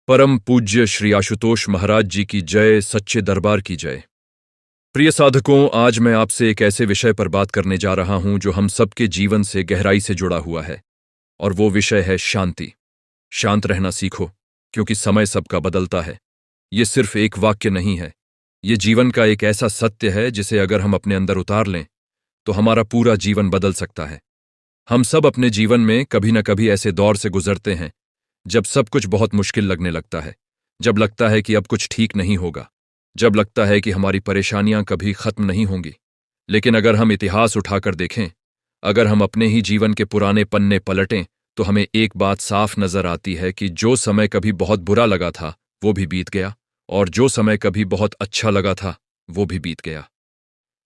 परम पूज्य श्री आशुतोष महाराज जी की जय, सच्चे दरबार की जय। प्रिय साधकों, आज मैं आपसे एक ऐसे विषय पर बात करने जा रहा हूं जो हम सबके जीवन से गहराई से जुड़ा हुआ है, और वो विषय है शांति। शांत रहना सीखो, क्योंकि समय सबका बदलता है। ये सिर्फ एक वाक्य नहीं है, ये जीवन का एक ऐसा सत्य है जिसे अगर हम अपने अंदर उतार लें तो हमारा पूरा जीवन बदल सकता है। हम सब अपने जीवन में कभी न कभी ऐसे दौर से गुजरते हैं जब सब कुछ बहुत मुश्किल लगने लगता है, जब लगता है कि अब कुछ ठीक नहीं होगा, जब लगता है कि हमारी परेशानियां कभी खत्म नहीं होंगी। लेकिन अगर हम इतिहास उठाकर देखें, अगर हम अपने ही जीवन के पुराने पन्ने पलटें, तो हमें एक बात साफ नजर आती है कि जो समय कभी बहुत बुरा लगा था वो भी बीत गया, और जो समय कभी बहुत अच्छा लगा था वो भी बीत गया।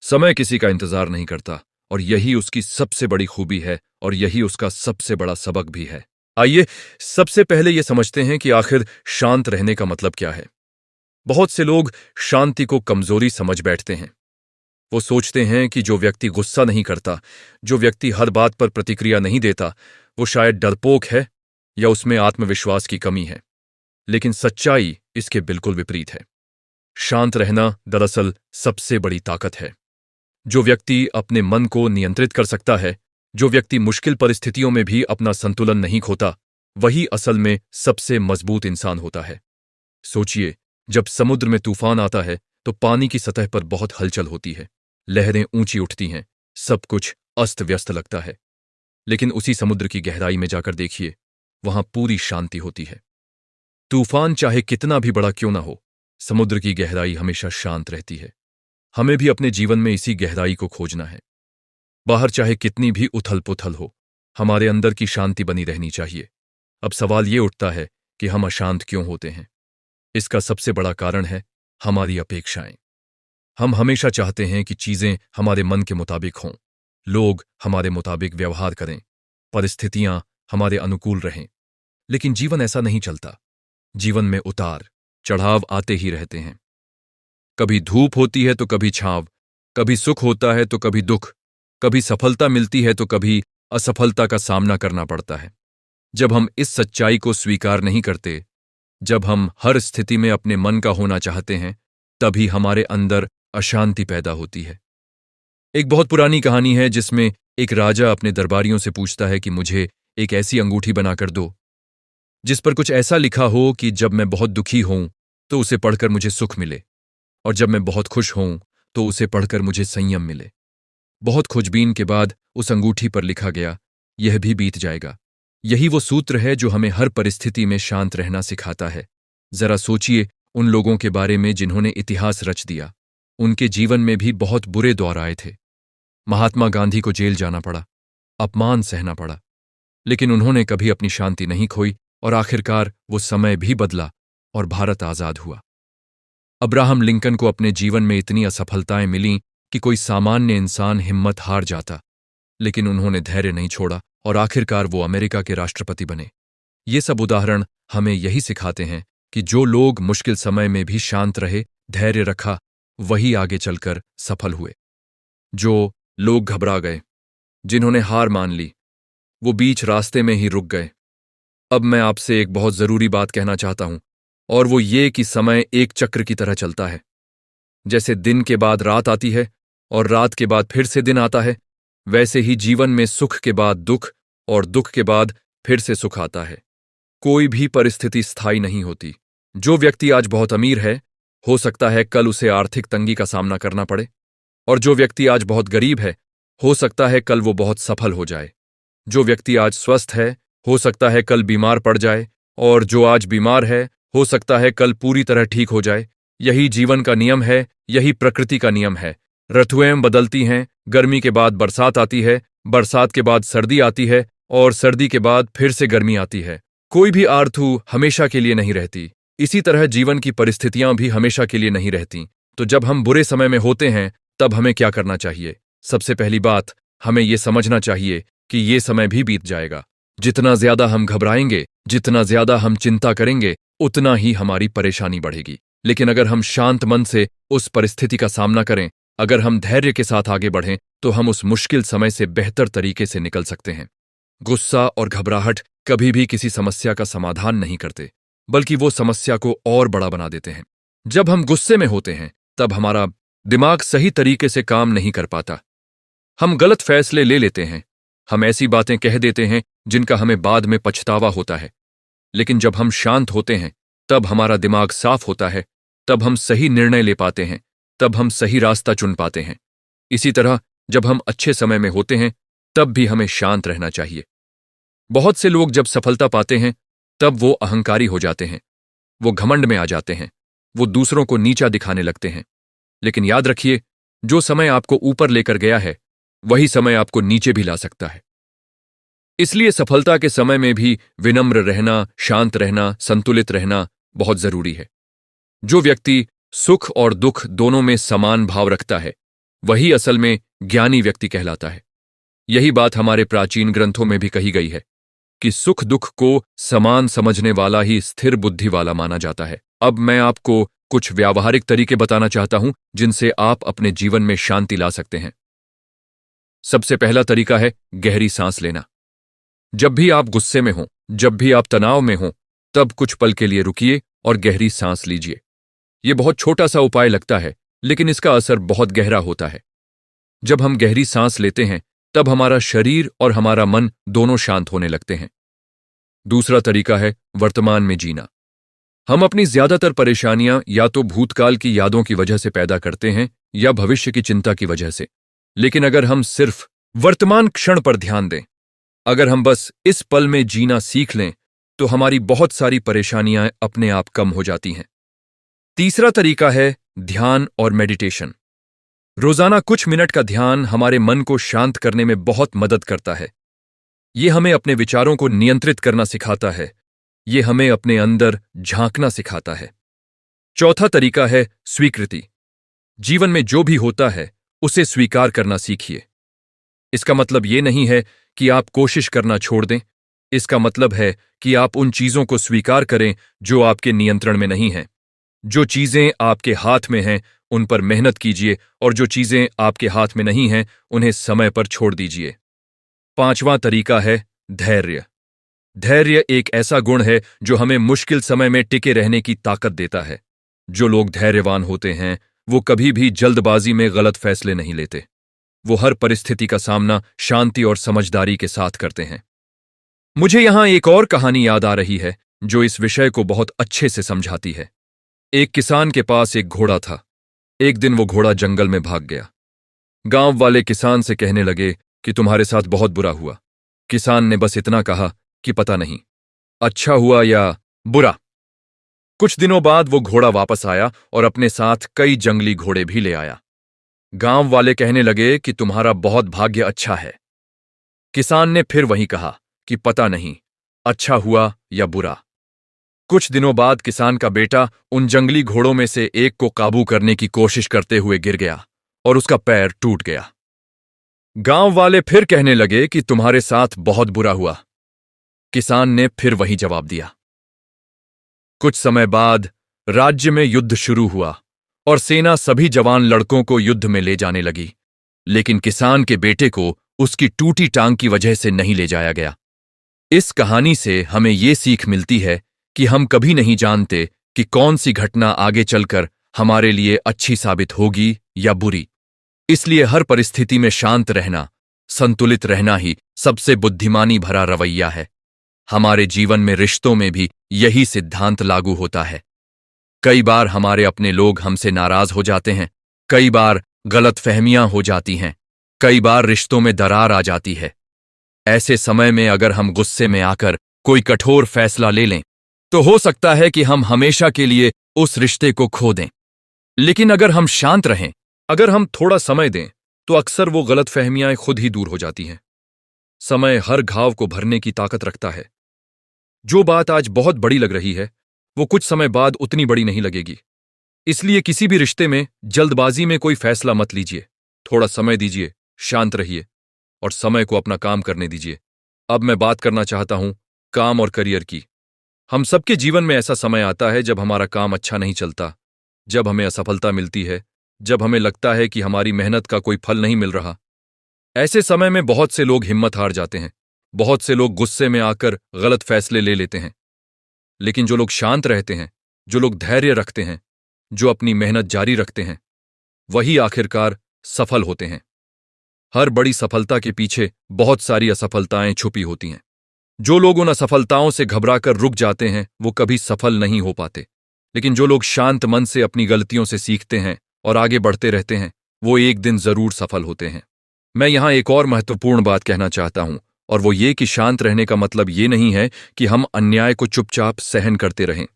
समय किसी का इंतजार नहीं करता, और यही उसकी सबसे बड़ी खूबी है, और यही उसका सबसे बड़ा सबक भी है। आइए सबसे पहले ये समझते हैं कि आखिर शांत रहने का मतलब क्या है। बहुत से लोग शांति को कमजोरी समझ बैठते हैं। वो सोचते हैं कि जो व्यक्ति गुस्सा नहीं करता, जो व्यक्ति हर बात पर प्रतिक्रिया नहीं देता, वो शायद डरपोक है या उसमें आत्मविश्वास की कमी है। लेकिन सच्चाई इसके बिल्कुल विपरीत है। शांत रहना दरअसल सबसे बड़ी ताकत है। जो व्यक्ति अपने मन को नियंत्रित कर सकता है, जो व्यक्ति मुश्किल परिस्थितियों में भी अपना संतुलन नहीं खोता, वही असल में सबसे मजबूत इंसान होता है। सोचिए, जब समुद्र में तूफान आता है तो पानी की सतह पर बहुत हलचल होती है, लहरें ऊंची उठती हैं, सब कुछ अस्त व्यस्त लगता है। लेकिन उसी समुद्र की गहराई में जाकर देखिए, वहां पूरी शांति होती है। तूफान चाहे कितना भी बड़ा क्यों ना हो, समुद्र की गहराई हमेशा शांत रहती है। हमें भी अपने जीवन में इसी गहराई को खोजना है। बाहर चाहे कितनी भी उथल पुथल हो, हमारे अंदर की शांति बनी रहनी चाहिए। अब सवाल ये उठता है कि हम अशांत क्यों होते हैं। इसका सबसे बड़ा कारण है हमारी अपेक्षाएं। हम हमेशा चाहते हैं कि चीजें हमारे मन के मुताबिक हों, लोग हमारे मुताबिक व्यवहार करें, परिस्थितियां हमारे अनुकूल रहें। लेकिन जीवन ऐसा नहीं चलता। जीवन में उतार चढ़ाव आते ही रहते हैं। कभी धूप होती है तो कभी छांव, कभी सुख होता है तो कभी दुख, कभी सफलता मिलती है तो कभी असफलता का सामना करना पड़ता है। जब हम इस सच्चाई को स्वीकार नहीं करते, जब हम हर स्थिति में अपने मन का होना चाहते हैं, तभी हमारे अंदर अशांति पैदा होती है। एक बहुत पुरानी कहानी है जिसमें एक राजा अपने दरबारियों से पूछता है कि मुझे एक ऐसी अंगूठी बनाकर दो जिस पर कुछ ऐसा लिखा हो कि जब मैं बहुत दुखी हूं तो उसे पढ़कर मुझे सुख मिले, और जब मैं बहुत खुश हूं तो उसे पढ़कर मुझे संयम मिले। बहुत खोजबीन के बाद उस अंगूठी पर लिखा गया, यह भी बीत जाएगा। यही वो सूत्र है जो हमें हर परिस्थिति में शांत रहना सिखाता है। जरा सोचिए उन लोगों के बारे में जिन्होंने इतिहास रच दिया। उनके जीवन में भी बहुत बुरे दौर आए थे। महात्मा गांधी को जेल जाना पड़ा, अपमान सहना पड़ा, लेकिन उन्होंने कभी अपनी शांति नहीं खोई, और आखिरकार वो समय भी बदला और भारत आजाद हुआ। अब्राहम लिंकन को अपने जीवन में इतनी असफलताएं मिलीं कि कोई सामान्य इंसान हिम्मत हार जाता, लेकिन उन्होंने धैर्य नहीं छोड़ा और आखिरकार वो अमेरिका के राष्ट्रपति बने। ये सब उदाहरण हमें यही सिखाते हैं कि जो लोग मुश्किल समय में भी शांत रहे, धैर्य रखा, वही आगे चलकर सफल हुए। जो लोग घबरा गए, जिन्होंने हार मान ली, वो बीच रास्ते में ही रुक गए। अब मैं आपसे एक बहुत जरूरी बात कहना चाहता हूं, और वो ये कि समय एक चक्र की तरह चलता है। जैसे दिन के बाद रात आती है और रात के बाद फिर से दिन आता है, वैसे ही जीवन में सुख के बाद दुख और दुख के बाद फिर से सुख आता है। कोई भी परिस्थिति स्थायी नहीं होती। जो व्यक्ति आज बहुत अमीर है, हो सकता है कल उसे आर्थिक तंगी का सामना करना पड़े, और जो व्यक्ति आज बहुत गरीब है, हो सकता है कल वो बहुत सफल हो जाए। जो व्यक्ति आज स्वस्थ है, हो सकता है कल बीमार पड़ जाए, और जो आज बीमार है, हो सकता है कल पूरी तरह ठीक हो जाए। यही जीवन का नियम है, यही प्रकृति का नियम है। ऋतुएं बदलती हैं, गर्मी के बाद बरसात आती है, बरसात के बाद सर्दी आती है, और सर्दी के बाद फिर से गर्मी आती है। कोई भी आर्तु हमेशा के लिए नहीं रहती। इसी तरह जीवन की परिस्थितियां भी हमेशा के लिए नहीं रहती। तो जब हम बुरे समय में होते हैं, तब हमें क्या करना चाहिए? सबसे पहली बात, हमें ये समझना चाहिए कि ये समय भी बीत जाएगा। जितना ज्यादा हम घबराएंगे, जितना ज्यादा हम चिंता करेंगे, उतना ही हमारी परेशानी बढ़ेगी। लेकिन अगर हम शांत मन से उस परिस्थिति का सामना करें, अगर हम धैर्य के साथ आगे बढ़ें, तो हम उस मुश्किल समय से बेहतर तरीके से निकल सकते हैं। गुस्सा और घबराहट कभी भी किसी समस्या का समाधान नहीं करते। बल्कि वो समस्या को और बड़ा बना देते हैं। जब हम गुस्से में होते हैं तब हमारा दिमाग सही तरीके से काम नहीं कर पाता। हम गलत फैसले ले लेते हैं, हम ऐसी बातें कह देते हैं जिनका हमें बाद में पछतावा होता है। लेकिन जब हम शांत होते हैं तब हमारा दिमाग साफ होता है, तब हम सही निर्णय ले पाते हैं, तब हम सही रास्ता चुन पाते हैं। इसी तरह जब हम अच्छे समय में होते हैं तब भी हमें शांत रहना चाहिए। बहुत से लोग जब सफलता पाते हैं तब वो अहंकारी हो जाते हैं, वो घमंड में आ जाते हैं, वो दूसरों को नीचा दिखाने लगते हैं। लेकिन याद रखिए, जो समय आपको ऊपर लेकर गया है वही समय आपको नीचे भी ला सकता है। इसलिए सफलता के समय में भी विनम्र रहना, शांत रहना, संतुलित रहना बहुत जरूरी है। जो व्यक्ति सुख और दुख दोनों में समान भाव रखता है वही असल में ज्ञानी व्यक्ति कहलाता है। यही बात हमारे प्राचीन ग्रंथों में भी कही गई है कि सुख दुख को समान समझने वाला ही स्थिर बुद्धि वाला माना जाता है। अब मैं आपको कुछ व्यावहारिक तरीके बताना चाहता हूं जिनसे आप अपने जीवन में शांति ला सकते हैं। सबसे पहला तरीका है गहरी सांस लेना। जब भी आप गुस्से में हों, जब भी आप तनाव में हों, तब कुछ पल के लिए रुकिए और गहरी सांस लीजिए। यह बहुत छोटा सा उपाय लगता है, लेकिन इसका असर बहुत गहरा होता है। जब हम गहरी सांस लेते हैं तब हमारा शरीर और हमारा मन दोनों शांत होने लगते हैं। दूसरा तरीका है वर्तमान में जीना। हम अपनी ज्यादातर परेशानियां या तो भूतकाल की यादों की वजह से पैदा करते हैं या भविष्य की चिंता की वजह से। लेकिन अगर हम सिर्फ वर्तमान क्षण पर ध्यान दें, अगर हम बस इस पल में जीना सीख लें, तो हमारी बहुत सारी परेशानियां अपने आप कम हो जाती हैं। तीसरा तरीका है ध्यान और मेडिटेशन। रोजाना कुछ मिनट का ध्यान हमारे मन को शांत करने में बहुत मदद करता है। यह हमें अपने विचारों को नियंत्रित करना सिखाता है, यह हमें अपने अंदर झांकना सिखाता है। चौथा तरीका है स्वीकृति। जीवन में जो भी होता है उसे स्वीकार करना सीखिए। इसका मतलब यह नहीं है कि आप कोशिश करना छोड़ दें, इसका मतलब है कि आप उन चीजों को स्वीकार करें जो आपके नियंत्रण में नहीं हैं। जो चीजें आपके हाथ में हैं उन पर मेहनत कीजिए और जो चीजें आपके हाथ में नहीं हैं उन्हें समय पर छोड़ दीजिए। पांचवां तरीका है धैर्य। धैर्य एक ऐसा गुण है जो हमें मुश्किल समय में टिके रहने की ताकत देता है। जो लोग धैर्यवान होते हैं वो कभी भी जल्दबाजी में गलत फैसले नहीं लेते। वो हर परिस्थिति का सामना शांति और समझदारी के साथ करते हैं। मुझे यहां एक और कहानी याद आ रही है जो इस विषय को बहुत अच्छे से समझाती है। एक किसान के पास एक घोड़ा था। एक दिन वो घोड़ा जंगल में भाग गया। गांव वाले किसान से कहने लगे कि तुम्हारे साथ बहुत बुरा हुआ। किसान ने बस इतना कहा कि पता नहीं, अच्छा हुआ या बुरा। कुछ दिनों बाद वो घोड़ा वापस आया और अपने साथ कई जंगली घोड़े भी ले आया। गांव वाले कहने लगे कि तुम्हारा बहुत भाग्य अच्छा है। किसान ने फिर वही कहा कि पता नहीं, अच्छा हुआ या बुरा। कुछ दिनों बाद किसान का बेटा उन जंगली घोड़ों में से एक को काबू करने की कोशिश करते हुए गिर गया और उसका पैर टूट गया। गांव वाले फिर कहने लगे कि तुम्हारे साथ बहुत बुरा हुआ। किसान ने फिर वही जवाब दिया। कुछ समय बाद राज्य में युद्ध शुरू हुआ और सेना सभी जवान लड़कों को युद्ध में ले जाने लगी, लेकिन किसान के बेटे को उसकी टूटी टांग की वजह से नहीं ले जाया गया। इस कहानी से हमें ये सीख मिलती है कि हम कभी नहीं जानते कि कौन सी घटना आगे चलकर हमारे लिए अच्छी साबित होगी या बुरी। इसलिए हर परिस्थिति में शांत रहना, संतुलित रहना ही सबसे बुद्धिमानी भरा रवैया है। हमारे जीवन में रिश्तों में भी यही सिद्धांत लागू होता है। कई बार हमारे अपने लोग हमसे नाराज हो जाते हैं, कई बार गलतफहमियां हो जाती हैं, कई बार रिश्तों में दरार आ जाती है। ऐसे समय में अगर हम गुस्से में आकर कोई कठोर फैसला ले लें तो हो सकता है कि हम हमेशा के लिए उस रिश्ते को खो दें। लेकिन अगर हम शांत रहें, अगर हम थोड़ा समय दें, तो अक्सर वो गलतफहमियां खुद ही दूर हो जाती हैं। समय हर घाव को भरने की ताकत रखता है। जो बात आज बहुत बड़ी लग रही है वो कुछ समय बाद उतनी बड़ी नहीं लगेगी। इसलिए किसी भी रिश्ते में जल्दबाजी में कोई फैसला मत लीजिए। थोड़ा समय दीजिए, शांत रहिए और समय को अपना काम करने दीजिए। अब मैं बात करना चाहता हूं काम और करियर की। हम सबके जीवन में ऐसा समय आता है जब हमारा काम अच्छा नहीं चलता, जब हमें असफलता मिलती है, जब हमें लगता है कि हमारी मेहनत का कोई फल नहीं मिल रहा। ऐसे समय में बहुत से लोग हिम्मत हार जाते हैं, बहुत से लोग गुस्से में आकर गलत फैसले ले लेते हैं। लेकिन जो लोग शांत रहते हैं, जो लोग धैर्य रखते हैं, जो अपनी मेहनत जारी रखते हैं, वही आखिरकार सफल होते हैं। हर बड़ी सफलता के पीछे बहुत सारी असफलताएं छुपी होती हैं। जो लोग उन असफलताओं से घबराकर रुक जाते हैं वो कभी सफल नहीं हो पाते, लेकिन जो लोग शांत मन से अपनी गलतियों से सीखते हैं और आगे बढ़ते रहते हैं वो एक दिन जरूर सफल होते हैं। मैं यहां एक और महत्वपूर्ण बात कहना चाहता हूं, और वो ये कि शांत रहने का मतलब ये नहीं है कि हम अन्याय को चुपचाप सहन करते रहें।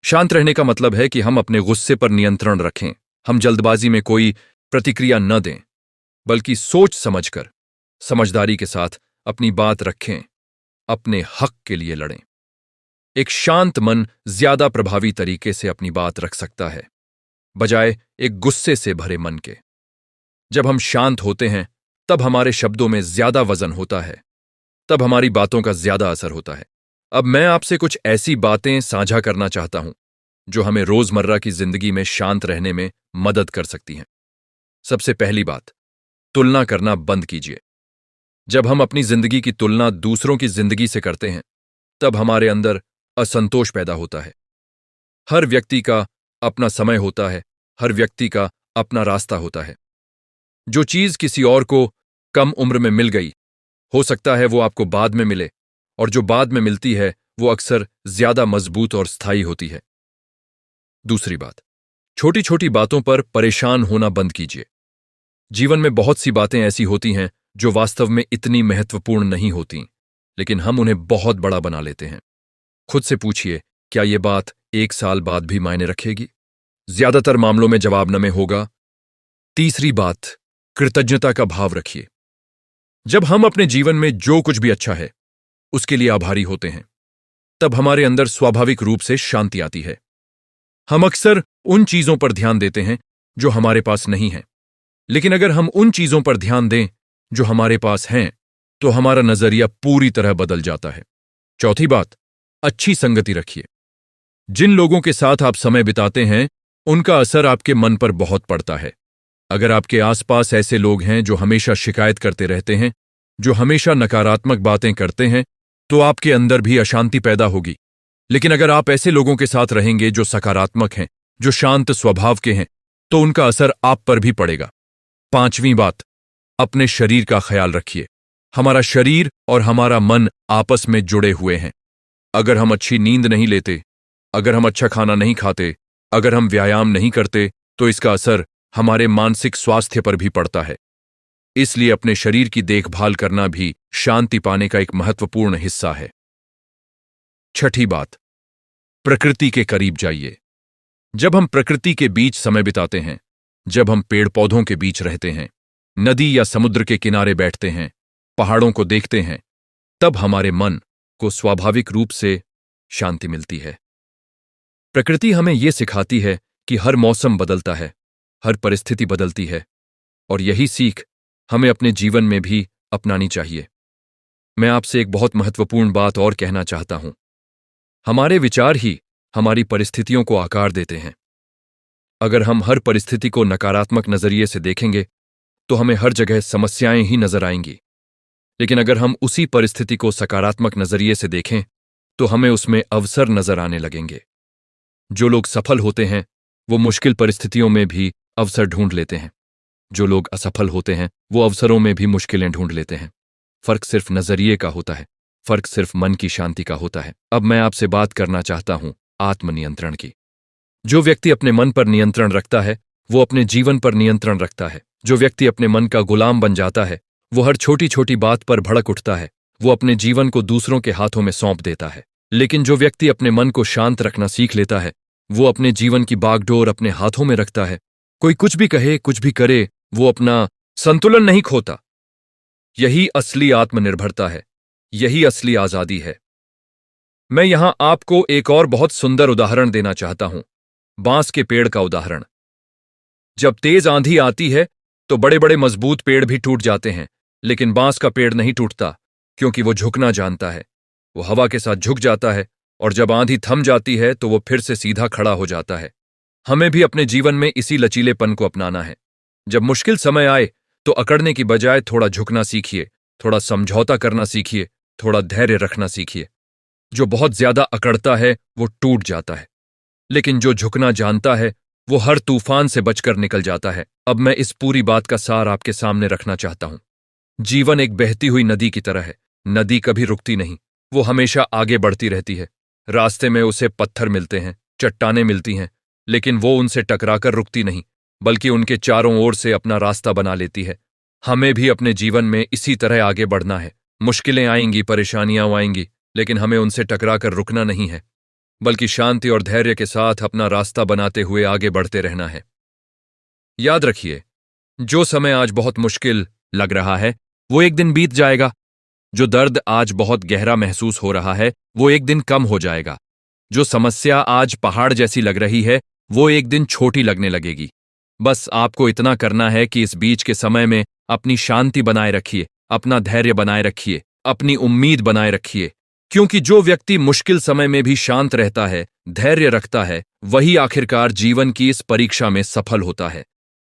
शांत रहने का मतलब है कि हम अपने गुस्से पर नियंत्रण रखें, हम जल्दबाजी में कोई प्रतिक्रिया न दें, बल्कि सोच समझकर समझदारी के साथ अपनी बात रखें, अपने हक के लिए लड़ें। एक शांत मन ज्यादा प्रभावी तरीके से अपनी बात रख सकता है, बजाय एक गुस्से से भरे मन के। जब हम शांत होते हैं तब हमारे शब्दों में ज्यादा वजन होता है, तब हमारी बातों का ज्यादा असर होता है। अब मैं आपसे कुछ ऐसी बातें साझा करना चाहता हूं जो हमें रोजमर्रा की जिंदगी में शांत रहने में मदद कर सकती हैं। सबसे पहली बात, तुलना करना बंद कीजिए। जब हम अपनी जिंदगी की तुलना दूसरों की जिंदगी से करते हैं तब हमारे अंदर असंतोष पैदा होता है। हर व्यक्ति का अपना समय होता है, हर व्यक्ति का अपना रास्ता होता है। जो चीज किसी और को कम उम्र में मिल गई, हो सकता है वो आपको बाद में मिले, और जो बाद में मिलती है वो अक्सर ज्यादा मजबूत और स्थायी होती है। दूसरी बात, छोटी छोटी बातों पर परेशान होना बंद कीजिए। जीवन में बहुत सी बातें ऐसी होती हैं जो वास्तव में इतनी महत्वपूर्ण नहीं होती, लेकिन हम उन्हें बहुत बड़ा बना लेते हैं। खुद से पूछिए, क्या यह बात 1 साल बाद भी मायने रखेगी? ज्यादातर मामलों में जवाब न में होगा। तीसरी बात, कृतज्ञता का भाव रखिए। जब हम अपने जीवन में जो कुछ भी अच्छा है उसके लिए आभारी होते हैं तब हमारे अंदर स्वाभाविक रूप से शांति आती है। हम अक्सर उन चीजों पर ध्यान देते हैं जो हमारे पास नहीं है, लेकिन अगर हम उन चीजों पर ध्यान दें जो हमारे पास हैं तो हमारा नजरिया पूरी तरह बदल जाता है। चौथी बात, अच्छी संगति रखिए। जिन लोगों के साथ आप समय बिताते हैं उनका असर आपके मन पर बहुत पड़ता है। अगर आपके आसपास ऐसे लोग हैं जो हमेशा शिकायत करते रहते हैं, जो हमेशा नकारात्मक बातें करते हैं, तो आपके अंदर भी अशांति पैदा होगी। लेकिन अगर आप ऐसे लोगों के साथ रहेंगे जो सकारात्मक हैं, जो शांत स्वभाव के हैं, तो उनका असर आप पर भी पड़ेगा। पांचवीं बात, अपने शरीर का ख्याल रखिए। हमारा शरीर और हमारा मन आपस में जुड़े हुए हैं। अगर हम अच्छी नींद नहीं लेते, अगर हम अच्छा खाना नहीं खाते, अगर हम व्यायाम नहीं करते, तो इसका असर हमारे मानसिक स्वास्थ्य पर भी पड़ता है। इसलिए अपने शरीर की देखभाल करना भी शांति पाने का एक महत्वपूर्ण हिस्सा है। छठी बात, प्रकृति के करीब जाइए। जब हम प्रकृति के बीच समय बिताते हैं, जब हम पेड़ पौधों के बीच रहते हैं, नदी या समुद्र के किनारे बैठते हैं, पहाड़ों को देखते हैं, तब हमारे मन को स्वाभाविक रूप से शांति मिलती है। प्रकृति हमें यह सिखाती है कि हर मौसम बदलता है, हर परिस्थिति बदलती है, और यही सीख हमें अपने जीवन में भी अपनानी चाहिए। मैं आपसे एक बहुत महत्वपूर्ण बात और कहना चाहता हूं। हमारे विचार ही हमारी परिस्थितियों को आकार देते हैं। अगर हम हर परिस्थिति को नकारात्मक नजरिए से देखेंगे तो हमें हर जगह समस्याएं ही नजर आएंगी। लेकिन अगर हम उसी परिस्थिति को सकारात्मक नजरिए से देखें तो हमें उसमें अवसर नजर आने लगेंगे। जो लोग सफल होते हैं वो मुश्किल परिस्थितियों में भी अवसर ढूंढ लेते हैं। जो लोग असफल होते हैं वो अवसरों में भी मुश्किलें ढूंढ लेते हैं। फर्क सिर्फ नजरिए का होता है, फर्क सिर्फ मन की शांति का होता है। अब मैं आपसे बात करना चाहता हूं आत्मनियंत्रण की। जो व्यक्ति अपने मन पर नियंत्रण रखता है वो अपने जीवन पर नियंत्रण रखता है। जो व्यक्ति अपने मन का गुलाम बन जाता है वो हर छोटी छोटी बात पर भड़क उठता है, वो अपने जीवन को दूसरों के हाथों में सौंप देता है। लेकिन जो व्यक्ति अपने मन को शांत रखना सीख लेता है वो अपने जीवन की बागडोर अपने हाथों में रखता है। कोई कुछ भी कहे, कुछ भी करे, वो अपना संतुलन नहीं खोता। यही असली आत्मनिर्भरता है, यही असली आजादी है। मैं यहां आपको एक और बहुत सुंदर उदाहरण देना चाहता हूं, बांस के पेड़ का उदाहरण। जब तेज आंधी आती है तो बड़े बड़े मजबूत पेड़ भी टूट जाते हैं, लेकिन बांस का पेड़ नहीं टूटता, क्योंकि वो झुकना जानता है। वो हवा के साथ झुक जाता है और जब आंधी थम जाती है तो वो फिर से सीधा खड़ा हो जाता है। हमें भी अपने जीवन में इसी लचीलेपन को अपनाना है। जब मुश्किल समय आए तो अकड़ने की बजाय थोड़ा झुकना सीखिए, थोड़ा समझौता करना सीखिए, थोड़ा धैर्य रखना सीखिए। जो बहुत ज्यादा अकड़ता है वो टूट जाता है, लेकिन जो झुकना जानता है वो हर तूफान से बचकर निकल जाता है। अब मैं इस पूरी बात का सार आपके सामने रखना चाहता हूं। जीवन एक बहती हुई नदी की तरह है। नदी कभी रुकती नहीं, वो हमेशा आगे बढ़ती रहती है। रास्ते में उसे पत्थर मिलते हैं, चट्टानें मिलती हैं, लेकिन वो उनसे टकराकर रुकती नहीं, बल्कि उनके चारों ओर से अपना रास्ता बना लेती है। हमें भी अपने जीवन में इसी तरह आगे बढ़ना है। मुश्किलें आएंगी, परेशानियां आएंगी, लेकिन हमें उनसे टकराकर रुकना नहीं है, बल्कि शांति और धैर्य के साथ अपना रास्ता बनाते हुए आगे बढ़ते रहना है। याद रखिए, जो समय आज बहुत मुश्किल लग रहा है वो एक दिन बीत जाएगा। जो दर्द आज बहुत गहरा महसूस हो रहा है वो एक दिन कम हो जाएगा। जो समस्या आज पहाड़ जैसी लग रही है वो एक दिन छोटी लगने लगेगी। बस आपको इतना करना है कि इस बीच के समय में अपनी शांति बनाए रखिए, अपना धैर्य बनाए रखिए, अपनी उम्मीद बनाए रखिए, क्योंकि जो व्यक्ति मुश्किल समय में भी शांत रहता है, धैर्य रखता है, वही आखिरकार जीवन की इस परीक्षा में सफल होता है।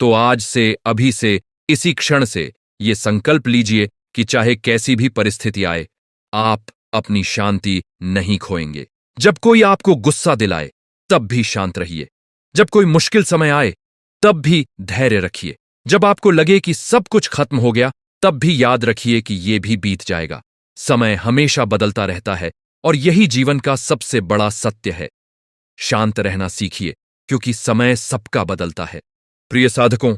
तो आज से, अभी से, इसी क्षण से ये संकल्प लीजिए कि चाहे कैसी भी परिस्थिति आए, आप अपनी शांति नहीं खोएंगे। जब कोई आपको गुस्सा दिलाए तब भी शांत रहिए। जब कोई मुश्किल समय आए तब भी धैर्य रखिए। जब आपको लगे कि सब कुछ खत्म हो गया तब भी याद रखिए कि ये भी बीत जाएगा। समय हमेशा बदलता रहता है और यही जीवन का सबसे बड़ा सत्य है। शांत रहना सीखिए, क्योंकि समय सबका बदलता है। प्रिय साधकों,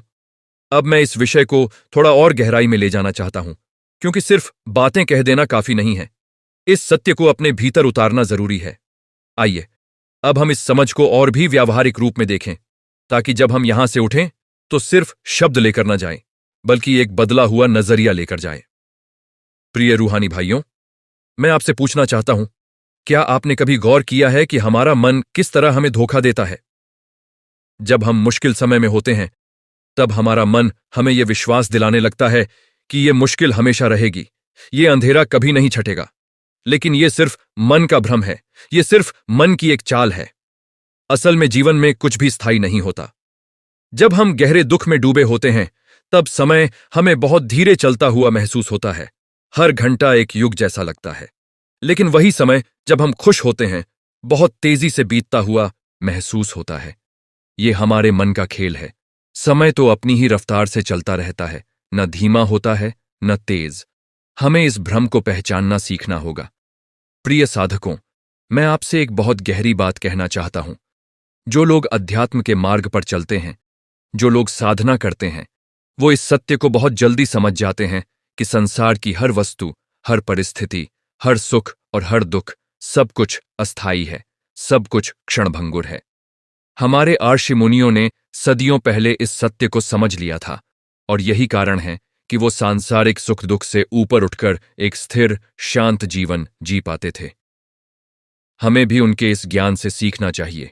अब मैं इस विषय को थोड़ा और गहराई में ले जाना चाहता हूं, क्योंकि सिर्फ बातें कह देना काफी नहीं है। इस सत्य को अपने भीतर उतारना जरूरी है। आइए अब हम इस समझ को और भी व्यावहारिक रूप में देखें, ताकि जब हम यहां से उठें तो सिर्फ शब्द लेकर न जाएं, बल्कि एक बदला हुआ नजरिया लेकर जाएं। प्रिय रूहानी भाइयों, मैं आपसे पूछना चाहता हूं, क्या आपने कभी गौर किया है कि हमारा मन किस तरह हमें धोखा देता है? जब हम मुश्किल समय में होते हैं तब हमारा मन हमें यह विश्वास दिलाने लगता है कि यह मुश्किल हमेशा रहेगी, ये अंधेरा कभी नहीं छटेगा। लेकिन यह सिर्फ मन का भ्रम है, यह सिर्फ मन की एक चाल है। असल में जीवन में कुछ भी स्थायी नहीं होता। जब हम गहरे दुख में डूबे होते हैं तब समय हमें बहुत धीरे चलता हुआ महसूस होता है। हर घंटा एक युग जैसा लगता है। लेकिन वही समय जब हम खुश होते हैं बहुत तेजी से बीतता हुआ महसूस होता है। ये हमारे मन का खेल है। समय तो अपनी ही रफ्तार से चलता रहता है, न धीमा होता है न तेज। हमें इस भ्रम को पहचानना सीखना होगा। प्रिय साधकों, मैं आपसे एक बहुत गहरी बात कहना चाहता हूं। जो लोग अध्यात्म के मार्ग पर चलते हैं, जो लोग साधना करते हैं, वो इस सत्य को बहुत जल्दी समझ जाते हैं कि संसार की हर वस्तु, हर परिस्थिति, हर सुख और हर दुख, सब कुछ अस्थायी है, सब कुछ क्षणभंगुर है। हमारे ऋषि मुनियों ने सदियों पहले इस सत्य को समझ लिया था, और यही कारण है कि वो सांसारिक सुख दुख से ऊपर उठकर एक स्थिर, शांत जीवन जी पाते थे। हमें भी उनके इस ज्ञान से सीखना चाहिए।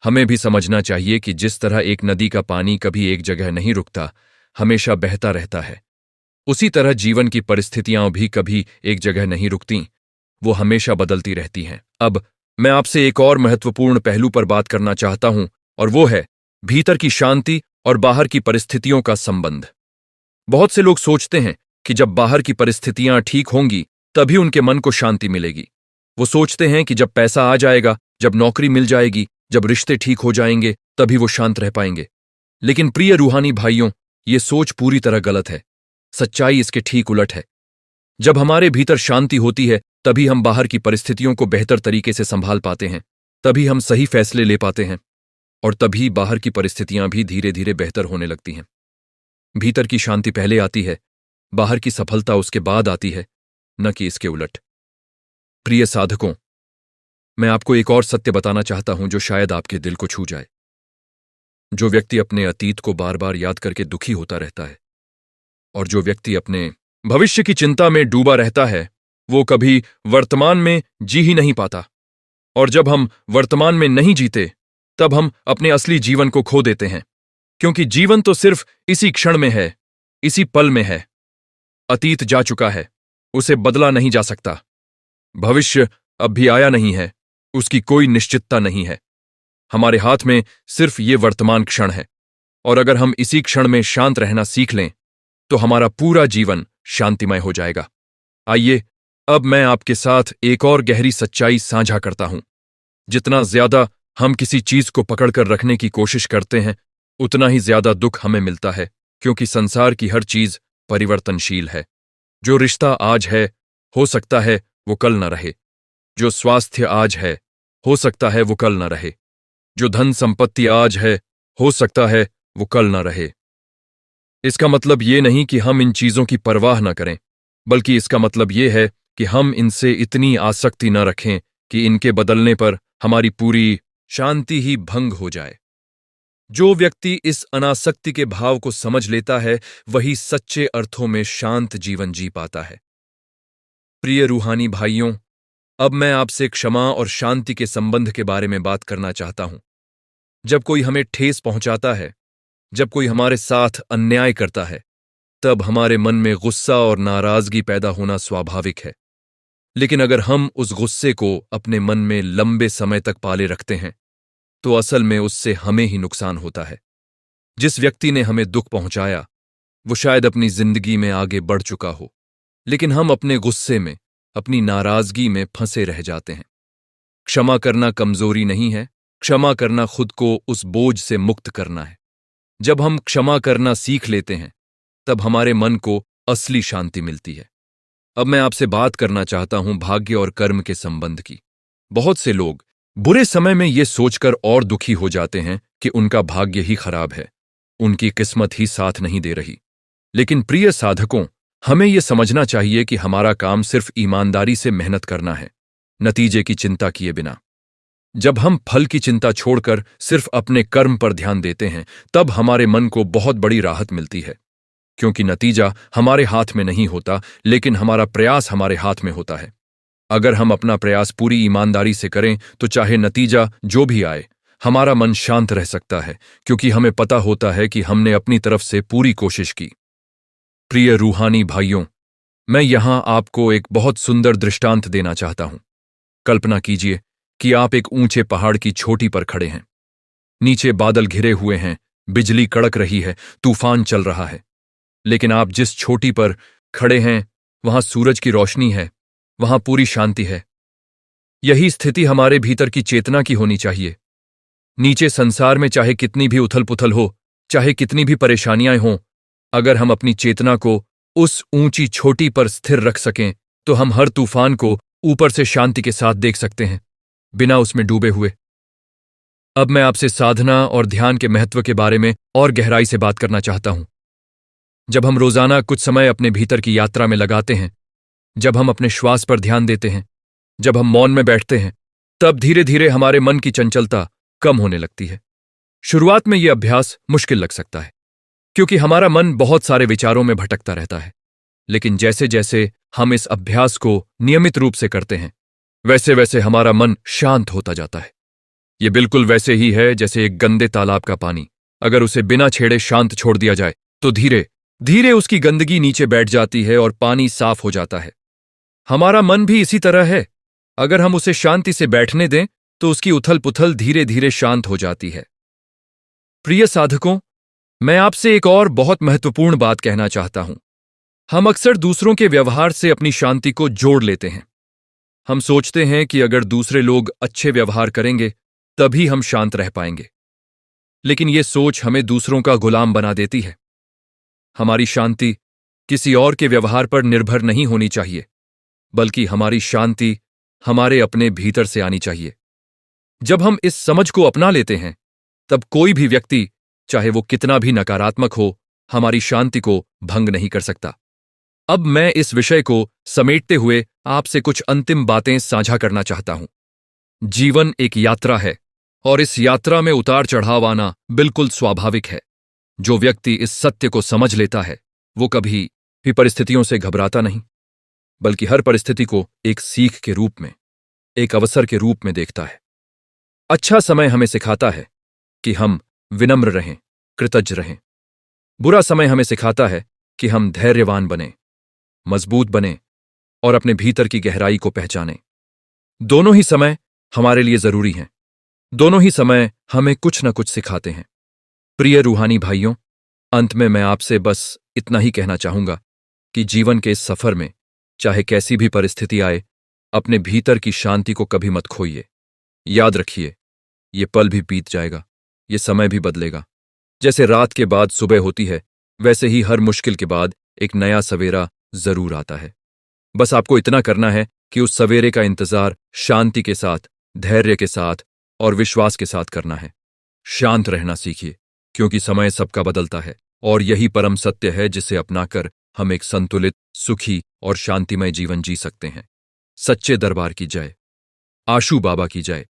हमें भी समझना चाहिए कि जिस तरह एक नदी का पानी कभी एक जगह नहीं रुकता, हमेशा बहता रहता है, उसी तरह जीवन की परिस्थितियां भी कभी एक जगह नहीं रुकती, वो हमेशा बदलती रहती हैं। अब मैं आपसे एक और महत्वपूर्ण पहलू पर बात करना चाहता हूं, और वो है भीतर की शांति और बाहर की परिस्थितियों का संबंध। बहुत से लोग सोचते हैं कि जब बाहर की परिस्थितियां ठीक होंगी तभी उनके मन को शांति मिलेगी। वो सोचते हैं कि जब पैसा आ जाएगा, जब नौकरी मिल जाएगी, जब रिश्ते ठीक हो जाएंगे, तभी वो शांत रह पाएंगे। लेकिन प्रिय रूहानी भाइयों, ये सोच पूरी तरह गलत है। सच्चाई इसके ठीक उलट है। जब हमारे भीतर शांति होती है तभी हम बाहर की परिस्थितियों को बेहतर तरीके से संभाल पाते हैं, तभी हम सही फैसले ले पाते हैं, और तभी बाहर की परिस्थितियां भी धीरे धीरे बेहतर होने लगती हैं। भीतर की शांति पहले आती है, बाहर की सफलता उसके बाद आती है, न कि इसके उलट। प्रिय साधकों, मैं आपको एक और सत्य बताना चाहता हूं जो शायद आपके दिल को छू जाए। जो व्यक्ति अपने अतीत को बार बार याद करके दुखी होता रहता है, और जो व्यक्ति अपने भविष्य की चिंता में डूबा रहता है, वो कभी वर्तमान में जी ही नहीं पाता। और जब हम वर्तमान में नहीं जीते तब हम अपने असली जीवन को खो देते हैं, क्योंकि जीवन तो सिर्फ इसी क्षण में है, इसी पल में है। अतीत जा चुका है, उसे बदला नहीं जा सकता। भविष्य अब भी आया नहीं है, उसकी कोई निश्चितता नहीं है। हमारे हाथ में सिर्फ ये वर्तमान क्षण है, और अगर हम इसी क्षण में शांत रहना सीख लें तो हमारा पूरा जीवन शांतिमय हो जाएगा। आइए अब मैं आपके साथ एक और गहरी सच्चाई साझा करता हूं। जितना ज्यादा हम किसी चीज को पकड़कर रखने की कोशिश करते हैं, उतना ही ज्यादा दुख हमें मिलता है, क्योंकि संसार की हर चीज परिवर्तनशील है। जो रिश्ता आज है, हो सकता है वो कल न रहे। जो स्वास्थ्य आज है, हो सकता है वो कल न रहे। जो धन संपत्ति आज है, हो सकता है वो कल न रहे। इसका मतलब ये नहीं कि हम इन चीजों की परवाह न करें, बल्कि इसका मतलब ये है कि हम इनसे इतनी आसक्ति न रखें कि इनके बदलने पर हमारी पूरी शांति ही भंग हो जाए। जो व्यक्ति इस अनासक्ति के भाव को समझ लेता है, वही सच्चे अर्थों में शांत जीवन जी पाता है। प्रिय रूहानी भाइयों, अब मैं आपसे क्षमा और शांति के संबंध के बारे में बात करना चाहता हूं। जब कोई हमें ठेस पहुंचाता है, जब कोई हमारे साथ अन्याय करता है, तब हमारे मन में गुस्सा और नाराजगी पैदा होना स्वाभाविक है। लेकिन अगर हम उस गुस्से को अपने मन में लंबे समय तक पाले रखते हैं, तो असल में उससे हमें ही नुकसान होता है। जिस व्यक्ति ने हमें दुख पहुंचाया, वो शायद अपनी जिंदगी में आगे बढ़ चुका हो, लेकिन हम अपने गुस्से में, अपनी नाराजगी में फंसे रह जाते हैं। क्षमा करना कमजोरी नहीं है, क्षमा करना खुद को उस बोझ से मुक्त करना है। जब हम क्षमा करना सीख लेते हैं, तब हमारे मन को असली शांति मिलती है। अब मैं आपसे बात करना चाहता हूं भाग्य और कर्म के संबंध की। बहुत से लोग बुरे समय में ये सोचकर और दुखी हो जाते हैं कि उनका भाग्य ही खराब है, उनकी किस्मत ही साथ नहीं दे रही। लेकिन प्रिय साधकों, हमें यह समझना चाहिए कि हमारा काम सिर्फ ईमानदारी से मेहनत करना है, नतीजे की चिंता किए बिना। जब हम फल की चिंता छोड़कर सिर्फ अपने कर्म पर ध्यान देते हैं, तब हमारे मन को बहुत बड़ी राहत मिलती है, क्योंकि नतीजा हमारे हाथ में नहीं होता, लेकिन हमारा प्रयास हमारे हाथ में होता है। अगर हम अपना प्रयास पूरी ईमानदारी से करें, तो चाहे नतीजा जो भी आए, हमारा मन शांत रह सकता है, क्योंकि हमें पता होता है कि हमने अपनी तरफ से पूरी कोशिश की। प्रिय रूहानी भाइयों, मैं यहां आपको एक बहुत सुंदर दृष्टांत देना चाहता हूं। कल्पना कीजिए कि आप एक ऊंचे पहाड़ की चोटी पर खड़े हैं। नीचे बादल घिरे हुए हैं, बिजली कड़क रही है, तूफान चल रहा है। लेकिन आप जिस चोटी पर खड़े हैं, वहां सूरज की रोशनी है, वहां पूरी शांति है। यही स्थिति हमारे भीतर की चेतना की होनी चाहिए। नीचे संसार में चाहे कितनी भी उथल पुथल हो, चाहे कितनी भी परेशानियां हों, अगर हम अपनी चेतना को उस ऊंची चोटी पर स्थिर रख सकें, तो हम हर तूफान को ऊपर से शांति के साथ देख सकते हैं, बिना उसमें डूबे हुए। अब मैं आपसे साधना और ध्यान के महत्व के बारे में और गहराई से बात करना चाहता हूं। जब हम रोजाना कुछ समय अपने भीतर की यात्रा में लगाते हैं, जब हम अपने श्वास पर ध्यान देते हैं, जब हम मौन में बैठते हैं, तब धीरे धीरे हमारे मन की चंचलता कम होने लगती है। शुरुआत में यह अभ्यास मुश्किल लग सकता है, क्योंकि हमारा मन बहुत सारे विचारों में भटकता रहता है। लेकिन जैसे जैसे हम इस अभ्यास को नियमित रूप से करते हैं, वैसे वैसे हमारा मन शांत होता जाता है। यह बिल्कुल वैसे ही है जैसे एक गंदे तालाब का पानी, अगर उसे बिना छेड़े शांत छोड़ दिया जाए, तो धीरे धीरे उसकी गंदगी नीचे बैठ जाती है और पानी साफ हो जाता है। हमारा मन भी इसी तरह है। अगर हम उसे शांति से बैठने दें, तो उसकी उथल पुथल धीरे धीरे शांत हो जाती है। प्रिय साधकों, मैं आपसे एक और बहुत महत्वपूर्ण बात कहना चाहता हूं। हम अक्सर दूसरों के व्यवहार से अपनी शांति को जोड़ लेते हैं। हम सोचते हैं कि अगर दूसरे लोग अच्छे व्यवहार करेंगे, तभी हम शांत रह पाएंगे। लेकिन यह सोच हमें दूसरों का गुलाम बना देती है। हमारी शांति किसी और के व्यवहार पर निर्भर नहीं होनी चाहिए, बल्कि हमारी शांति हमारे अपने भीतर से आनी चाहिए। जब हम इस समझ को अपना लेते हैं, तब कोई भी व्यक्ति, चाहे वो कितना भी नकारात्मक हो, हमारी शांति को भंग नहीं कर सकता। अब मैं इस विषय को समेटते हुए आपसे कुछ अंतिम बातें साझा करना चाहता हूं। जीवन एक यात्रा है, और इस यात्रा में उतार चढ़ाव आना बिल्कुल स्वाभाविक है। जो व्यक्ति इस सत्य को समझ लेता है, वो कभी भी परिस्थितियों से घबराता नहीं, बल्कि हर परिस्थिति को एक सीख के रूप में, एक अवसर के रूप में देखता है। अच्छा समय हमें सिखाता है कि हम विनम्र रहें, कृतज्ञ रहें। बुरा समय हमें सिखाता है कि हम धैर्यवान बनें, मजबूत बनें और अपने भीतर की गहराई को पहचानें। दोनों ही समय हमारे लिए जरूरी हैं। दोनों ही समय हमें कुछ न कुछ सिखाते हैं। प्रिय रूहानी भाइयों, अंत में मैं आपसे बस इतना ही कहना चाहूंगा कि जीवन के इस सफर में चाहे कैसी भी परिस्थिति आए, अपने भीतर की शांति को कभी मत खोइए। याद रखिए, ये पल भी बीत जाएगा, ये समय भी बदलेगा। जैसे रात के बाद सुबह होती है, वैसे ही हर मुश्किल के बाद एक नया सवेरा जरूर आता है। बस आपको इतना करना है कि उस सवेरे का इंतजार शांति के साथ, धैर्य के साथ और विश्वास के साथ करना है। शांत रहना सीखिए, क्योंकि समय सबका बदलता है और यही परम सत्य है जिसे अपनाकर हम एक संतुलित, सुखी और शांतिमय जीवन जी सकते हैं। सच्चे दरबार की जय। आशू बाबा की जय।